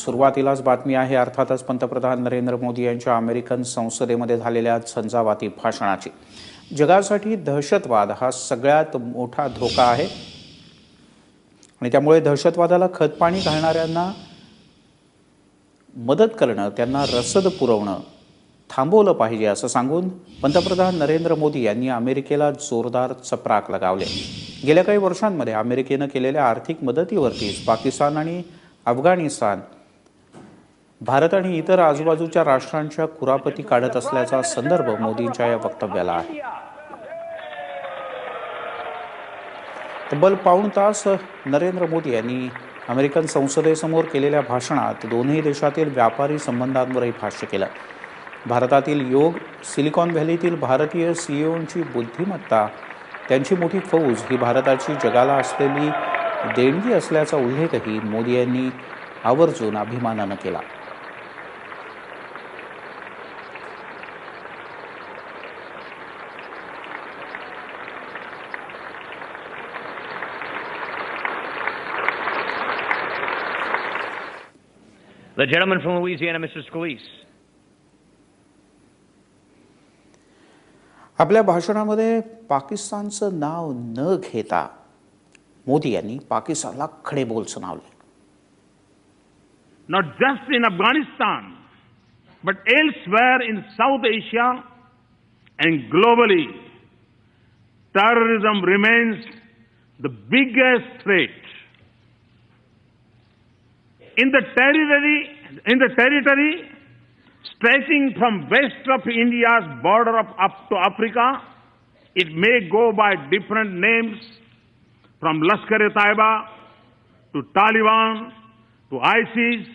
सुरुवातीलाच बातमी आहे अर्थातच पंतप्रधान नरेंद्र मोदी यांच्या अमेरिकन संसदेमध्ये झालेल्या झंझावाती भाषणाची। जगासाठी दहशतवाद हा सगळ्यात मोठा धोका आहे आणि त्यामुळे दहशतवादाला खतपाणी घालणाऱ्यांना मदत करणं, त्यांना रसद पुरवणं थांबवलं पाहिजे असं सांगून पंतप्रधान नरेंद्र मोदी यांनी अमेरिकेला जोरदार चपराक लगावले। गेल्या काही वर्षांमध्ये अमेरिकेने केलेल्या आर्थिक मदतीवरतीच पाकिस्तान आणि अफगाणिस्तान भारत आणि इतर आजूबाजूच्या राष्ट्रांच्या कुरापती काढत असल्याचा संदर्भ मोदींच्या या वक्तव्याला आहे। तब्बल पाऊण तास नरेंद्र मोदी यांनी अमेरिकन संसदेसमोर केलेल्या भाषणात दोन्ही देशातील व्यापारी संबंधांवरही भाष्य केलं। भारतातील योग, सिलिकॉन व्हॅलीतील भारतीय सीईओंची बुद्धिमत्ता, त्यांची मोठी फौज ही भारताची जगाला असलेली देणगी असल्याचा उल्लेखही मोदी यांनी आवर्जून अभिमानाने केला। The gentleman from Louisiana, Mr. Scalise. आपल्या भाषणामध्ये पाकिस्तानचं नाव न घेता मोदी यांनी पाकिस्तानला खडे बोल सुनावले। Not just in Afghanistan, but elsewhere in South Asia and globally, terrorism remains the biggest threat. In the territory stretching from west of India's border up to Africa, it may go by different names, from Lashkar-e-Taiba to Taliban to ISIS,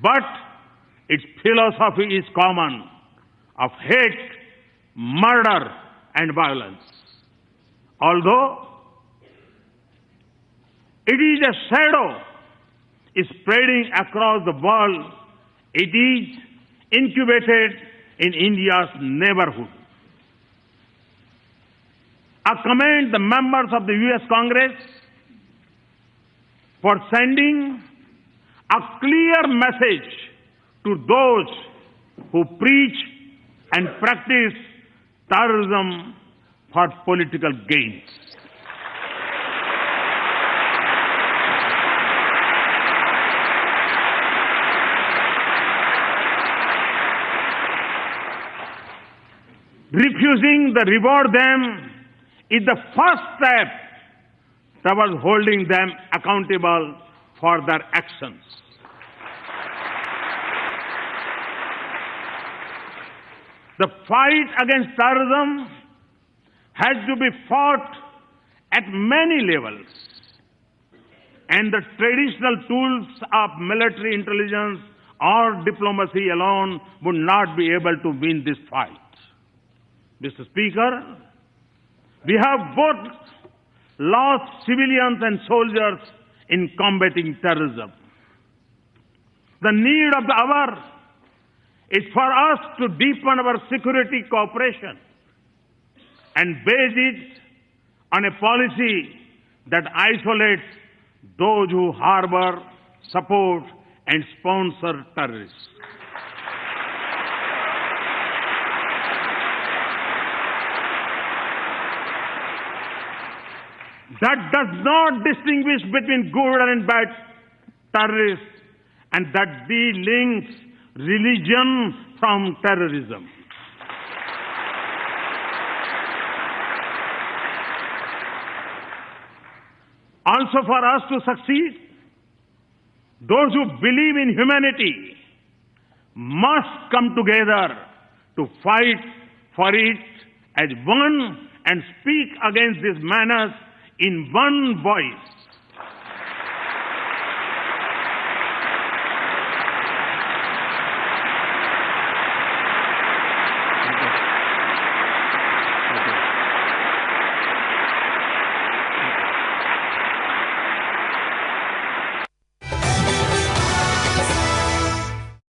but its philosophy is common, of hate, murder and violence. Although it is a shadow spreading across the world, it is incubated in India's neighborhood. I commend the members of the US Congress for sending a clear message to those who preach and practice terrorism for political gains. Refusing to reward them is the first step towards holding them accountable for their actions. The fight against terrorism has to be fought at many levels, and the traditional tools of military intelligence or diplomacy alone would not be able to win this fight. Mr. Speaker, we have both lost civilians and soldiers in combating terrorism. The need of the hour is for us to deepen our security cooperation and base it on a policy that isolates those who harbor, support, and sponsor terrorists. That does not distinguish between good and bad terrorists, and that delinks religion from terrorism. Also, for us to succeed, those who believe in humanity must come together to fight for it as one and speak against these menace in one voice.